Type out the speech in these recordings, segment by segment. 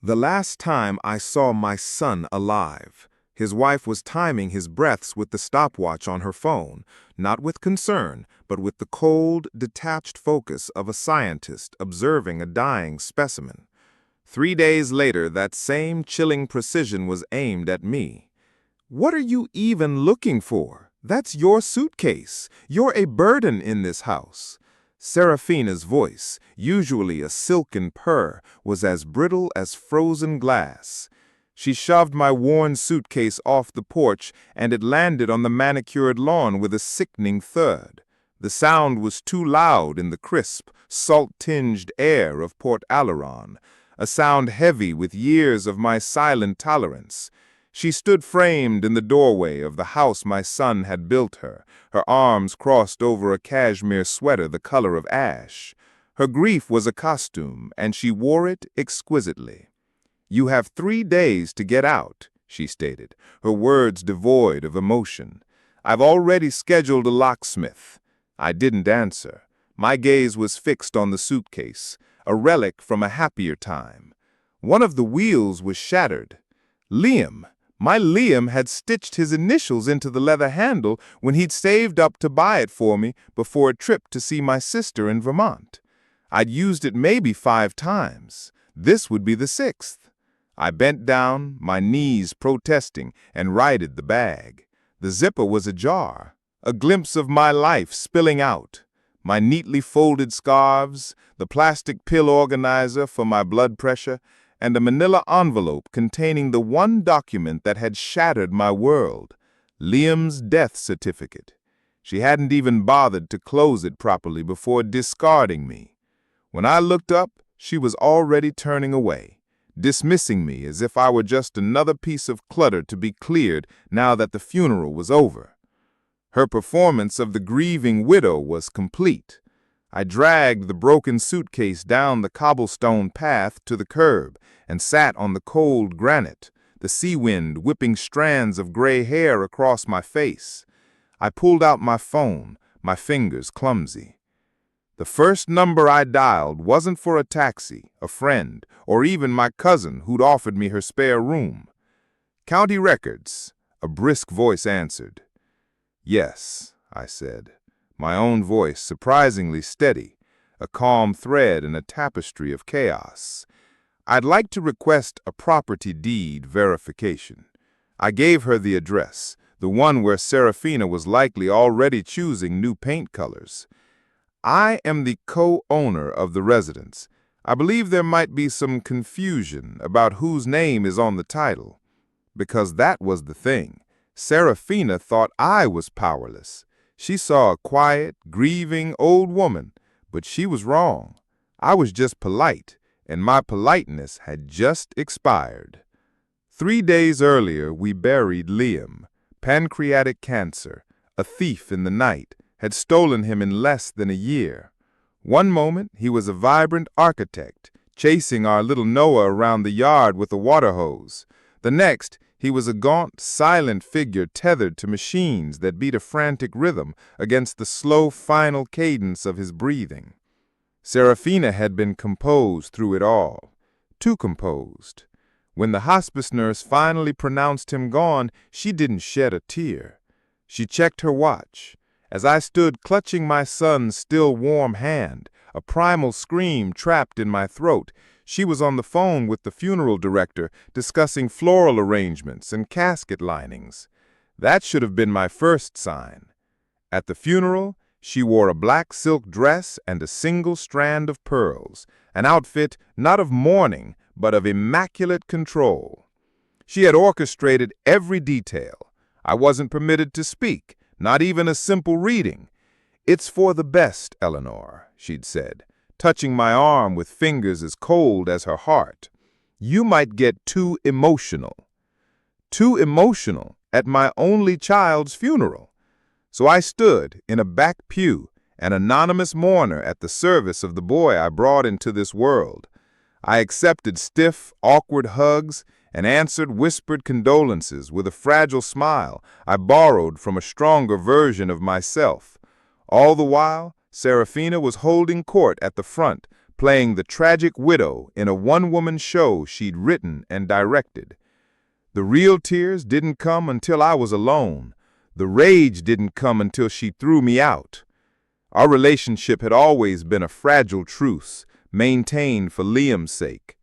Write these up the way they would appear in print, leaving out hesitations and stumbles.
The last time I saw my son alive, his wife was timing his breaths with the stopwatch on her phone, not with concern, but with the cold, detached focus of a scientist observing a dying specimen. 3 days later, that same chilling precision was aimed at me. "What are you even looking for? That's your suitcase. You're a burden in this house." Serafina's voice, usually a silken purr, was as brittle as frozen glass. She shoved my worn suitcase off the porch, and it landed on the manicured lawn with a sickening thud. The sound was too loud in the crisp, salt-tinged air of Port Alaron, a sound heavy with years of my silent tolerance. She stood framed in the doorway of the house my son had built her, her arms crossed over a cashmere sweater the color of ash. Her grief was a costume, and she wore it exquisitely. "You have 3 days to get out," she stated, her words devoid of emotion. "I've already scheduled a locksmith." I didn't answer. My gaze was fixed on the suitcase, a relic from a happier time. One of the wheels was shattered. My Liam had stitched his initials into the leather handle when he'd saved up to buy it for me before a trip to see my sister in Vermont. I'd used it maybe 5 times. This would be the 6th. I bent down, my knees protesting, and righted the bag. The zipper was ajar, a glimpse of my life spilling out. My neatly folded scarves, the plastic pill organizer for my blood pressure, and a manila envelope containing the one document that had shattered my world, Liam's death certificate. She hadn't even bothered to close it properly before discarding me. When I looked up, she was already turning away, dismissing me as if I were just another piece of clutter to be cleared now that the funeral was over. Her performance of the grieving widow was complete. I dragged the broken suitcase down the cobblestone path to the curb and sat on the cold granite, the sea wind whipping strands of gray hair across my face. I pulled out my phone, my fingers clumsy. The first number I dialed wasn't for a taxi, a friend, or even my cousin who'd offered me her spare room. "County records," a brisk voice answered. "Yes," I said, my own voice surprisingly steady, a calm thread in a tapestry of chaos. "I'd like to request a property deed verification." I gave her the address, the one where Serafina was likely already choosing new paint colors. "I am the co-owner of the residence. I believe there might be some confusion about whose name is on the title." Because that was the thing. Serafina thought I was powerless. She saw a quiet, grieving old woman, but she was wrong. I was just polite, and my politeness had just expired. 3 days earlier, we buried Liam. Pancreatic cancer, a thief in the night, had stolen him in less than a year. One moment, he was a vibrant architect, chasing our little Noah around the yard with a water hose. The next, he was a gaunt, silent figure tethered to machines that beat a frantic rhythm against the slow, final cadence of his breathing. Serafina had been composed through it all, too composed. When the hospice nurse finally pronounced him gone, she didn't shed a tear. She checked her watch. As I stood clutching my son's still warm hand, a primal scream trapped in my throat, she was on the phone with the funeral director discussing floral arrangements and casket linings. That should have been my first sign. At the funeral, she wore a black silk dress and a single strand of pearls, an outfit not of mourning, but of immaculate control. She had orchestrated every detail. I wasn't permitted to speak, not even a simple reading. "It's for the best, Eleanor," she'd said, touching my arm with fingers as cold as her heart. "You might get too emotional." Too emotional at my only child's funeral. So I stood in a back pew, an anonymous mourner at the service of the boy I brought into this world. I accepted stiff, awkward hugs and answered whispered condolences with a fragile smile I borrowed from a stronger version of myself. All the while, Serafina was holding court at the front, playing the tragic widow in a one-woman show she'd written and directed. The real tears didn't come until I was alone. The rage didn't come until she threw me out. Our relationship had always been a fragile truce, maintained for Liam's sake.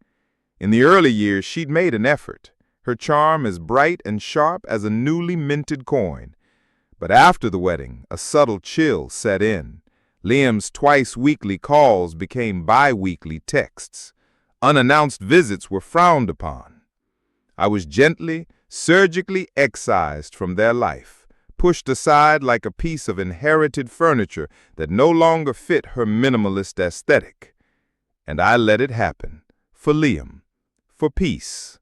In the early years, she'd made an effort, her charm as bright and sharp as a newly minted coin. But after the wedding, a subtle chill set in. Liam's twice-weekly calls became bi-weekly texts. Unannounced visits were frowned upon. I was gently, surgically excised from their life, pushed aside like a piece of inherited furniture that no longer fit her minimalist aesthetic. And I let it happen, for Liam, for peace.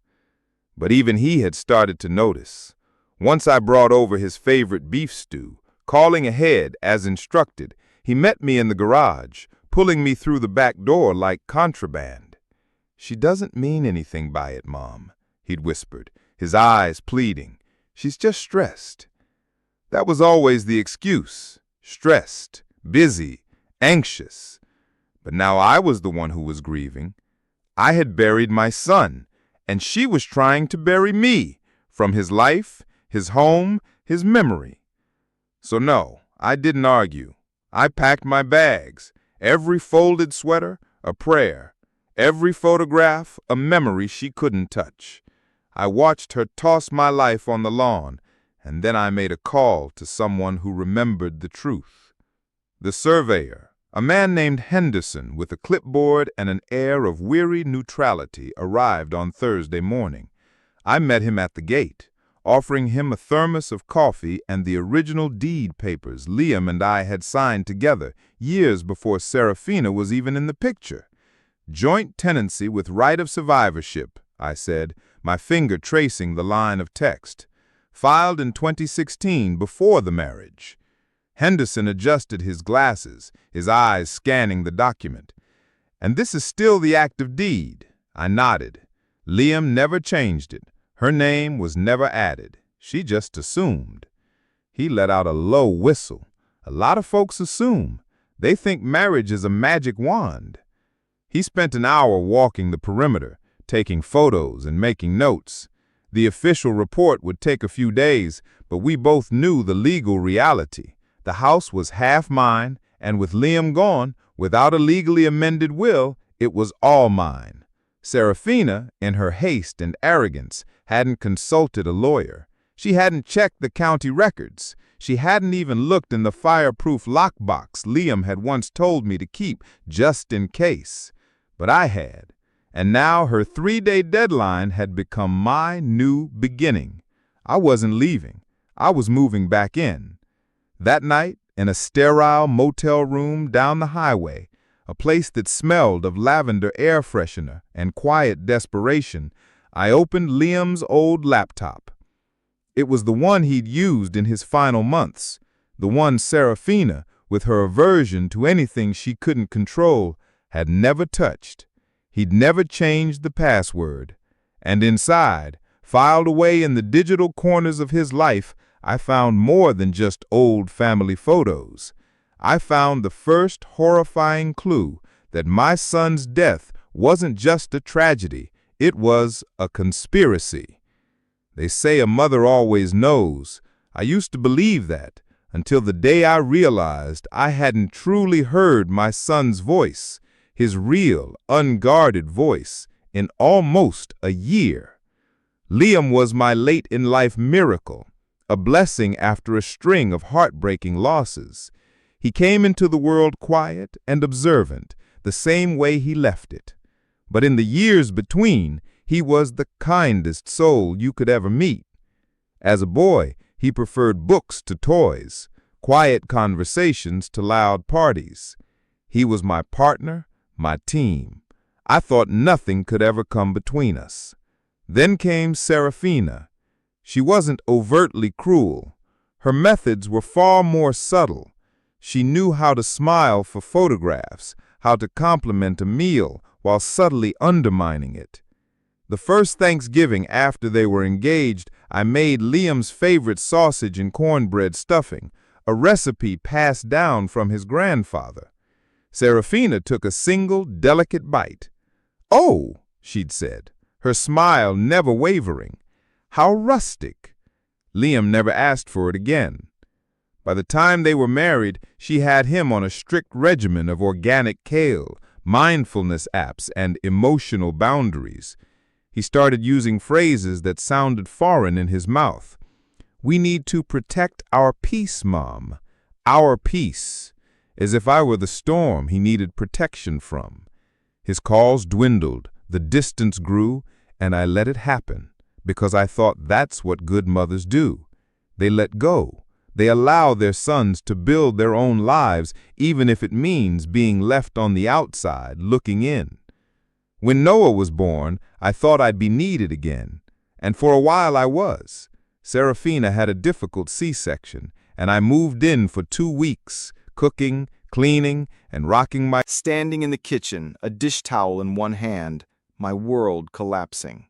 But even he had started to notice. Once I brought over his favorite beef stew, calling ahead as instructed, he met me in the garage, pulling me through the back door like contraband. "She doesn't mean anything by it, Mom," he'd whispered, his eyes pleading. "She's just stressed." That was always the excuse. Stressed, busy, anxious. But now I was the one who was grieving. I had buried my son, and she was trying to bury me from his life, his home, his memory. So no, I didn't argue. I packed my bags, every folded sweater, a prayer, every photograph, a memory she couldn't touch. I watched her toss my life on the lawn, and then I made a call to someone who remembered the truth. The surveyor, a man named Henderson with a clipboard and an air of weary neutrality, arrived on Thursday morning. I met him at the gate, offering him a thermos of coffee and the original deed papers Liam and I had signed together years before Serafina was even in the picture. "Joint tenancy with right of survivorship," I said, my finger tracing the line of text. "Filed in 2016, before the marriage." Henderson adjusted his glasses, his eyes scanning the document. "And this is still the active deed?" I nodded. Liam never changed it. Her name was never added. She just assumed. He let out a low whistle. A lot of folks assume. They think marriage is a magic wand. He spent an hour walking the perimeter, taking photos and making notes. The official report would take a few days, but we both knew the legal reality. The house was half mine, and with Liam gone, without a legally amended will, it was all mine. Serafina, in her haste and arrogance, hadn't consulted a lawyer. She hadn't checked the county records. She hadn't even looked in the fireproof lockbox Liam had once told me to keep just in case. But I had. And now her 3-day deadline had become my new beginning. I wasn't leaving. I was moving back in. That night, in a sterile motel room down the highway, a place that smelled of lavender air freshener and quiet desperation, I opened Liam's old laptop. It was the one he'd used in his final months, the one Serafina, with her aversion to anything she couldn't control, had never touched. He'd never changed the password. And inside, filed away in the digital corners of his life, I found more than just old family photos. I found the first horrifying clue that my son's death wasn't just a tragedy, it was a conspiracy. They say a mother always knows. I used to believe that until the day I realized I hadn't truly heard my son's voice, his real, unguarded voice, in almost a year. Liam was my late-in-life miracle, a blessing after a string of heartbreaking losses. He came into the world quiet and observant, the same way he left it. But in the years between, he was the kindest soul you could ever meet. As a boy, he preferred books to toys, quiet conversations to loud parties. He was my partner, my team. I thought nothing could ever come between us. Then came Serafina. She wasn't overtly cruel. Her methods were far more subtle. She knew how to smile for photographs, how to compliment a meal while subtly undermining it. The first Thanksgiving after they were engaged, I made Liam's favorite sausage and cornbread stuffing, a recipe passed down from his grandfather. Serafina took a single, delicate bite. "Oh," she'd said, her smile never wavering. "How rustic." Liam never asked for it again. By the time they were married, she had him on a strict regimen of organic kale, mindfulness apps, and emotional boundaries. He started using phrases that sounded foreign in his mouth. "We need to protect our peace, Mom. Our peace." As if I were the storm he needed protection from. His calls dwindled, the distance grew, and I let it happen, because I thought that's what good mothers do. They let go. They allow their sons to build their own lives, even if it means being left on the outside, looking in. When Noah was born, I thought I'd be needed again, and for a while I was. Serafina had a difficult C-section, and I moved in for 2 weeks, cooking, cleaning, and rocking my... Standing in the kitchen, a dish towel in one hand, my world collapsing.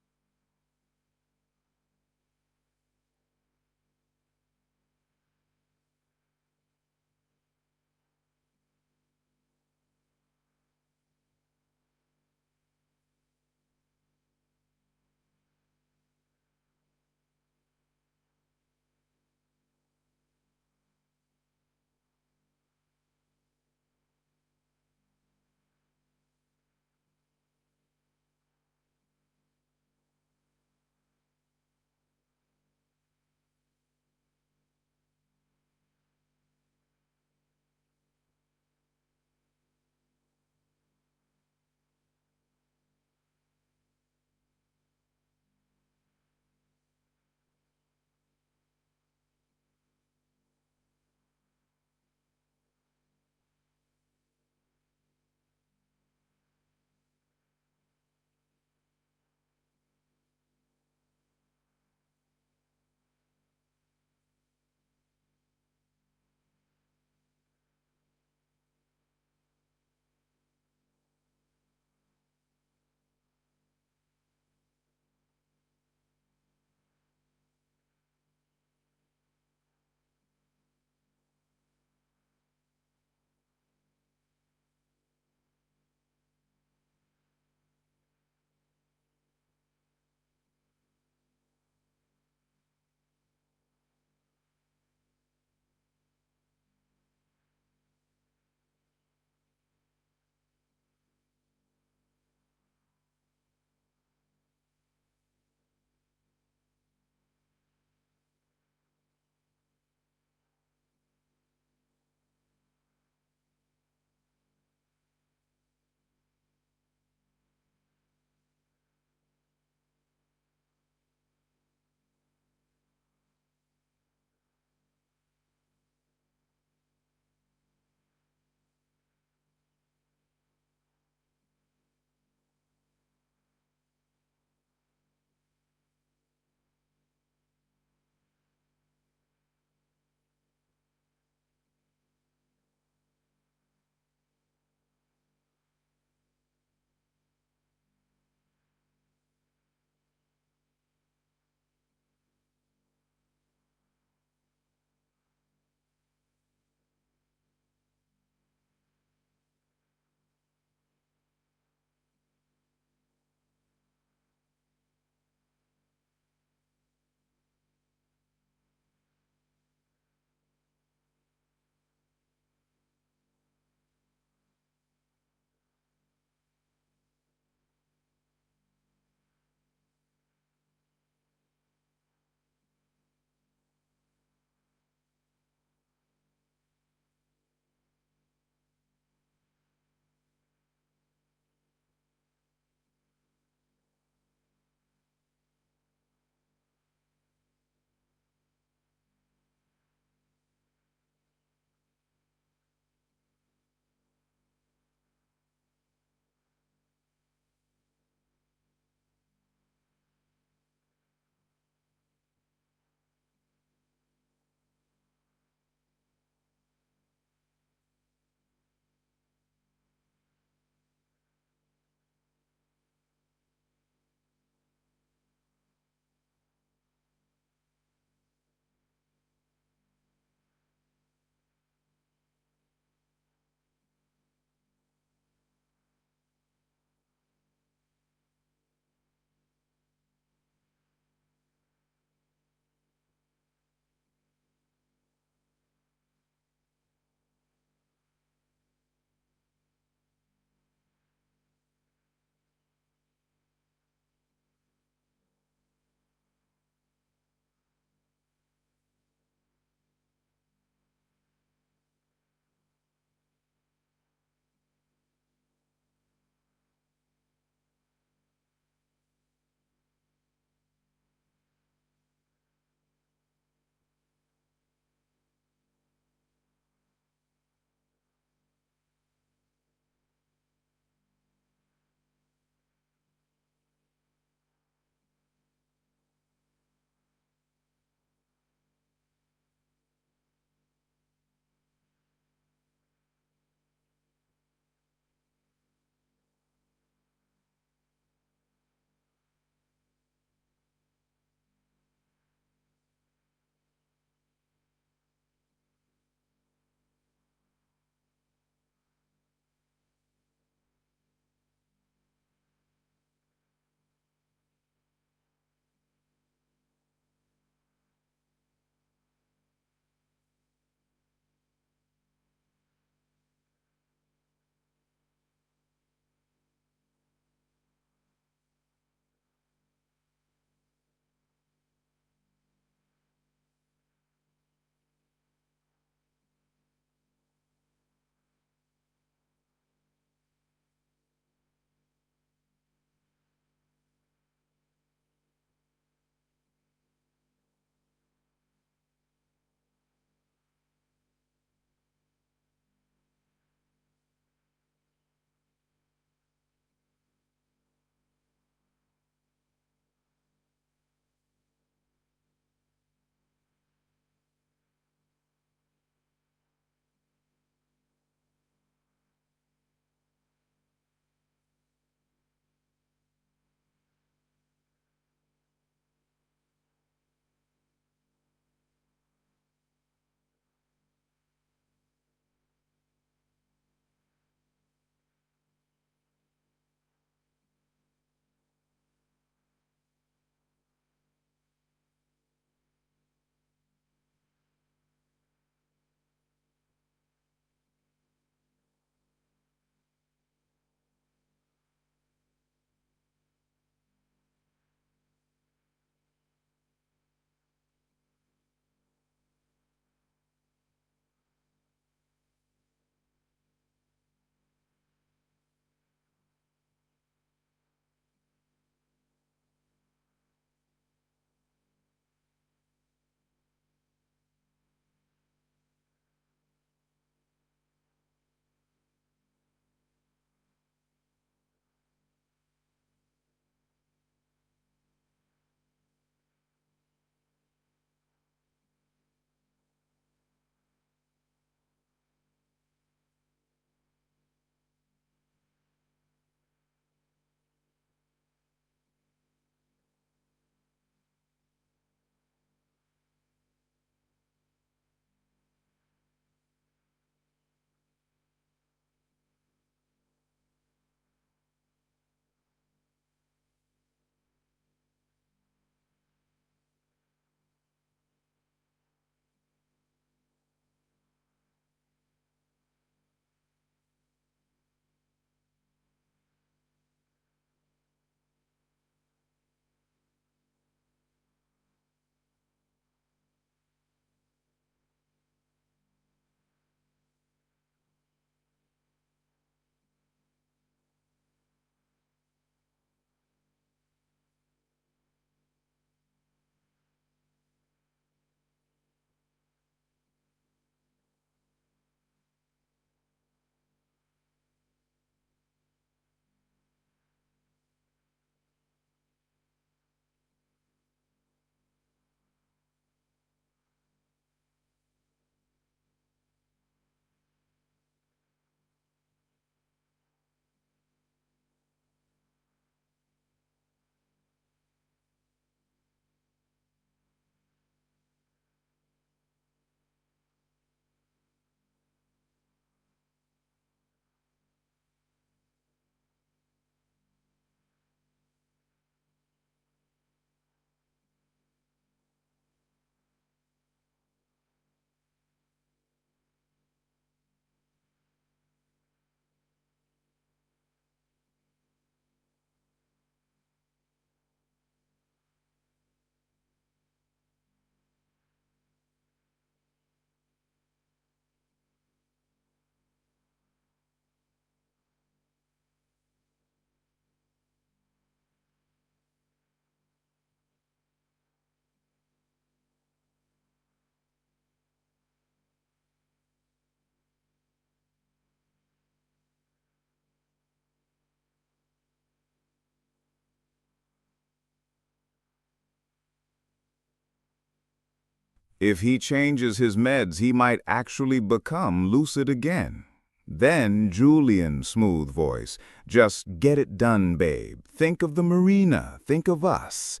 If he changes his meds, he might actually become lucid again. Then Julian's smooth voice, "Just get it done, babe. Think of the marina. Think of us."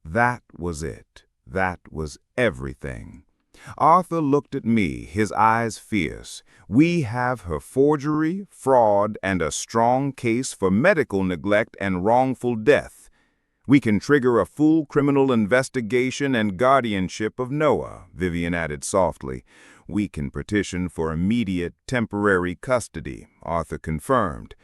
That was it. That was everything. Arthur looked at me, his eyes fierce. "We have her forgery, fraud, and a strong case for medical neglect and wrongful death. We can trigger a full criminal investigation and guardianship of Noah," Vivian added softly. "We can petition for immediate, temporary custody," Arthur confirmed.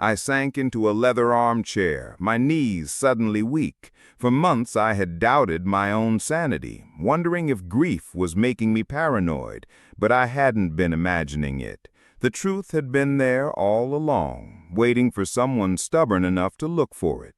I sank into a leather armchair, my knees suddenly weak. For months I had doubted my own sanity, wondering if grief was making me paranoid, but I hadn't been imagining it. The truth had been there all along, waiting for someone stubborn enough to look for it.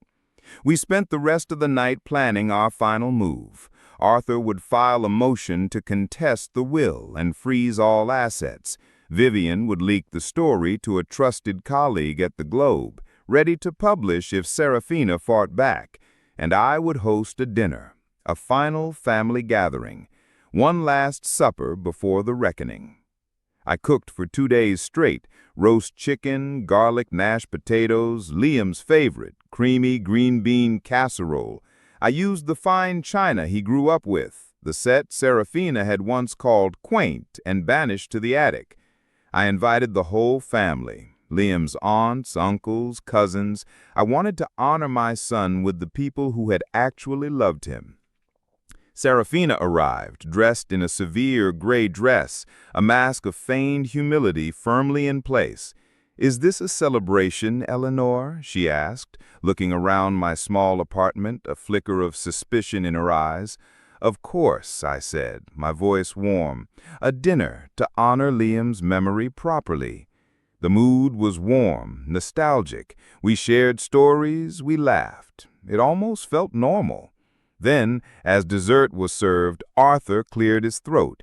We spent the rest of the night planning our final move. Arthur would file a motion to contest the will and freeze all assets. Vivian would leak the story to a trusted colleague at the Globe, ready to publish if Serafina fought back, and I would host a dinner, a final family gathering, one last supper before the reckoning. I cooked for 2 days straight, roast chicken, garlic mashed potatoes, Liam's favorite, creamy green bean casserole. I used the fine china he grew up with, the set Serafina had once called quaint and banished to the attic. I invited the whole family, Liam's aunts, uncles, cousins. I wanted to honor my son with the people who had actually loved him. Serafina arrived, dressed in a severe gray dress, a mask of feigned humility firmly in place. "Is this a celebration, Eleanor?" she asked, looking around my small apartment, a flicker of suspicion in her eyes. "Of course," I said, my voice warm. "A dinner to honor Liam's memory properly." The mood was warm, nostalgic. We shared stories, we laughed. It almost felt normal. Then, as dessert was served, Arthur cleared his throat.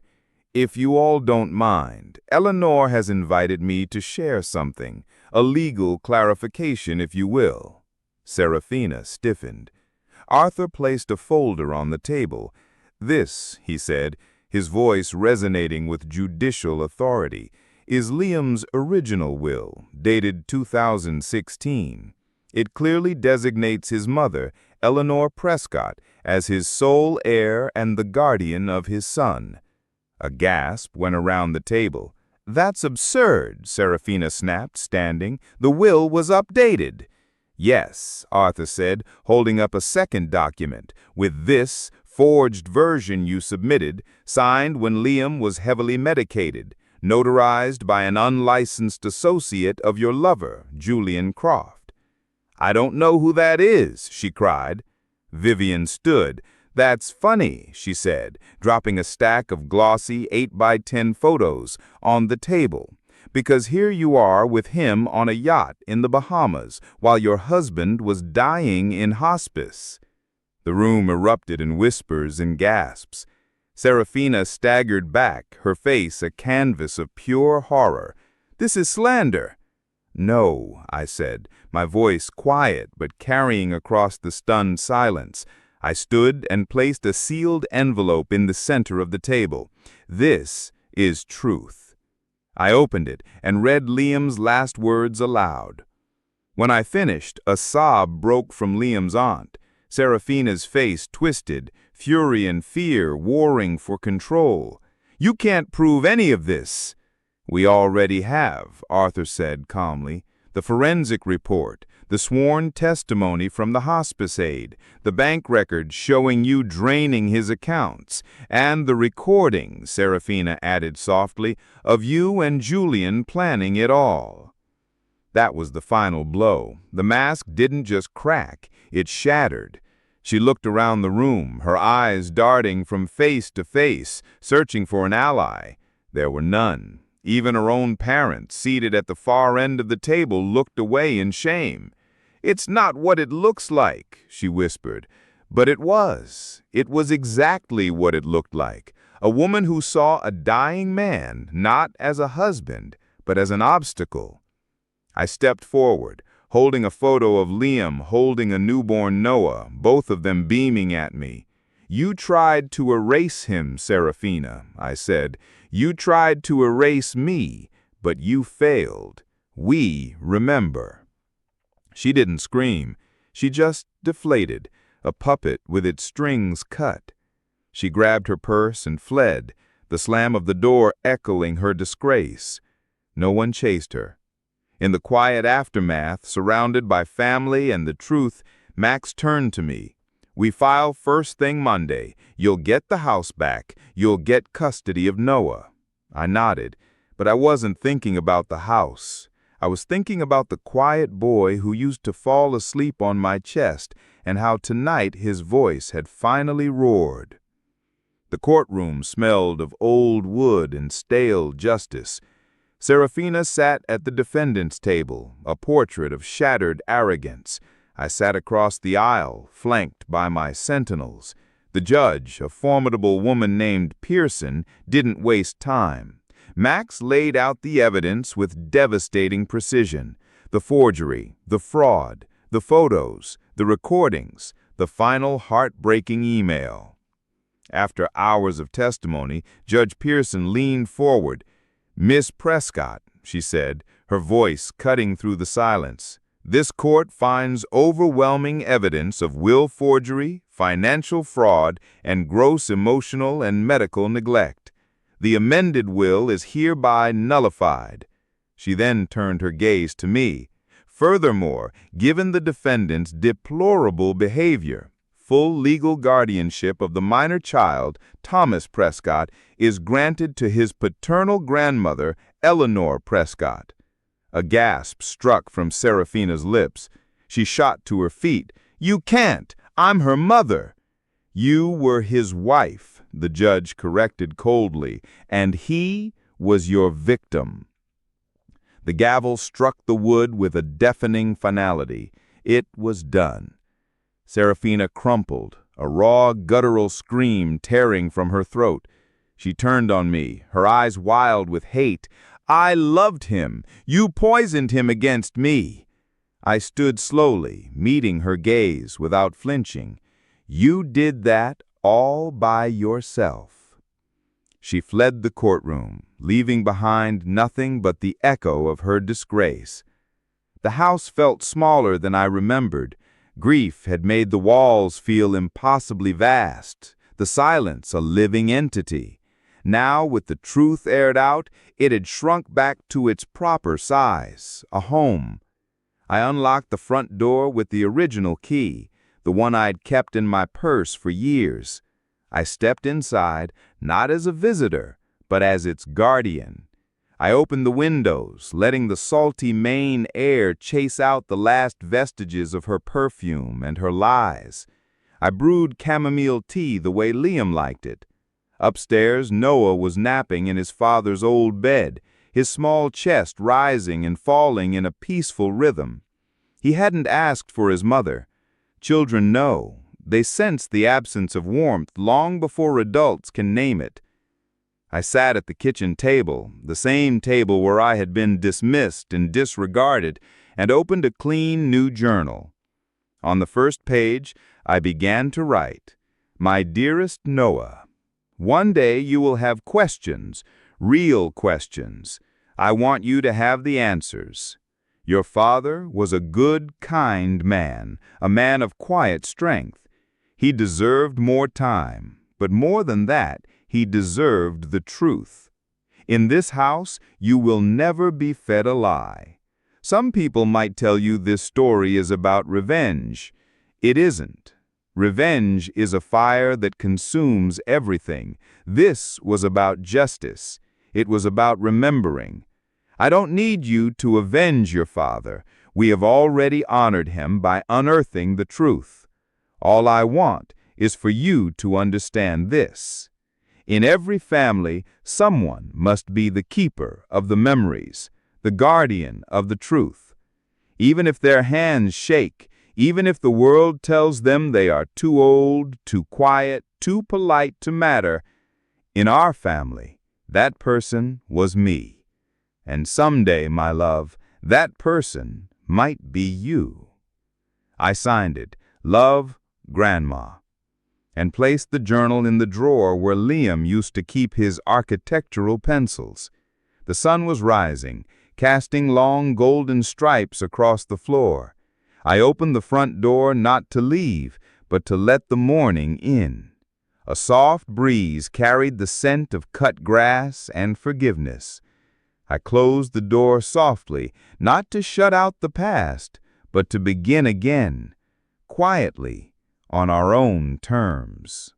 "If you all don't mind, Eleanor has invited me to share something, a legal clarification, if you will." Serafina stiffened. Arthur placed a folder on the table. "This," he said, his voice resonating with judicial authority, "is Liam's original will, dated 2016. It clearly designates his mother, Eleanor Prescott, as his sole heir and the guardian of his son." A gasp went around the table. "That's absurd," Serafina snapped, standing. "The will was updated." "Yes," Arthur said, holding up a second document, "with this forged version you submitted, signed when Liam was heavily medicated, notarized by an unlicensed associate of your lover, Julian Croft." "I don't know who that is," she cried. Vivian stood. "That's funny," she said, dropping a stack of glossy 8x10 photos on the table, "because here you are with him on a yacht in the Bahamas while your husband was dying in hospice." The room erupted in whispers and gasps. Serafina staggered back, her face a canvas of pure horror. "This is slander." "No," I said, my voice quiet but carrying across the stunned silence. I stood and placed a sealed envelope in the center of the table. "This is truth." I opened it and read Liam's last words aloud. When I finished, a sob broke from Liam's aunt. Serafina's face twisted, fury and fear warring for control. "You can't prove any of this." "We already have," Arthur said calmly. "The forensic report, the sworn testimony from the hospice aide, the bank records showing you draining his accounts, and the recording," Serafina added softly, "of you and Julian planning it all." That was the final blow. The mask didn't just crack, it shattered. She looked around the room, her eyes darting from face to face, searching for an ally. There were none. Even her own parents, seated at the far end of the table, looked away in shame. "It's not what it looks like," she whispered. But it was. It was exactly what it looked like. A woman who saw a dying man, not as a husband, but as an obstacle. I stepped forward, holding a photo of Liam holding a newborn Noah, both of them beaming at me. "You tried to erase him, Serafina," I said. "You tried to erase me, but you failed. We remember." She didn't scream. She just deflated, a puppet with its strings cut. She grabbed her purse and fled, the slam of the door echoing her disgrace. No one chased her. In the quiet aftermath, surrounded by family and the truth, Max turned to me. "We file first thing Monday. You'll get the house back. You'll get custody of Noah." I nodded, but I wasn't thinking about the house. I was thinking about the quiet boy who used to fall asleep on my chest and how tonight his voice had finally roared. The courtroom smelled of old wood and stale justice. Serafina sat at the defendant's table, a portrait of shattered arrogance. I sat across the aisle, flanked by my sentinels. The judge, a formidable woman named Pearson, didn't waste time. Max laid out the evidence with devastating precision. The forgery, the fraud, the photos, the recordings, the final heartbreaking email. After hours of testimony, Judge Pearson leaned forward. "Miss Prescott," she said, her voice cutting through the silence, "this court finds overwhelming evidence of will forgery, financial fraud, and gross emotional and medical neglect. The amended will is hereby nullified." She then turned her gaze to me. "Furthermore, given the defendant's deplorable behavior, full legal guardianship of the minor child, Thomas Prescott, is granted to his paternal grandmother, Eleanor Prescott." A gasp struck from Serafina's lips. She shot to her feet. "You can't! I'm her mother!" "You were his wife," the judge corrected coldly, "and he was your victim." The gavel struck the wood with a deafening finality. It was done. Serafina crumpled, a raw, guttural scream tearing from her throat. She turned on me, her eyes wild with hate. "I loved him. You poisoned him against me." I stood slowly, meeting her gaze without flinching. "You did that all by yourself." She fled the courtroom, leaving behind nothing but the echo of her disgrace. The house felt smaller than I remembered. Grief had made the walls feel impossibly vast, the silence a living entity. Now, with the truth aired out, it had shrunk back to its proper size, a home. I unlocked the front door with the original key, the one I'd kept in my purse for years. I stepped inside, not as a visitor, but as its guardian. I opened the windows, letting the salty Maine air chase out the last vestiges of her perfume and her lies. I brewed chamomile tea the way Liam liked it. Upstairs, Noah was napping in his father's old bed, his small chest rising and falling in a peaceful rhythm. He hadn't asked for his mother. Children know. They sense the absence of warmth long before adults can name it. I sat at the kitchen table, the same table where I had been dismissed and disregarded, and opened a clean new journal. On the first page, I began to write, "My dearest Noah, one day you will have questions, real questions. I want you to have the answers. Your father was a good, kind man, a man of quiet strength. He deserved more time, but more than that, he deserved the truth. In this house, you will never be fed a lie. Some people might tell you this story is about revenge. It isn't. Revenge is a fire that consumes everything. This was about justice. It was about remembering. I don't need you to avenge your father. We have already honored him by unearthing the truth. All I want is for you to understand this. In every family, someone must be the keeper of the memories, the guardian of the truth. Even if their hands shake, even if the world tells them they are too old, too quiet, too polite to matter, in our family, that person was me. And someday, my love, that person might be you. I signed it, Love, Grandma. and placed the journal in the drawer where Liam used to keep his architectural pencils. The sun was rising, casting long golden stripes across the floor. I opened the front door not to leave, but to let the morning in. A soft breeze carried the scent of cut grass and forgiveness. I closed the door softly, not to shut out the past, but to begin again, quietly, on our own terms.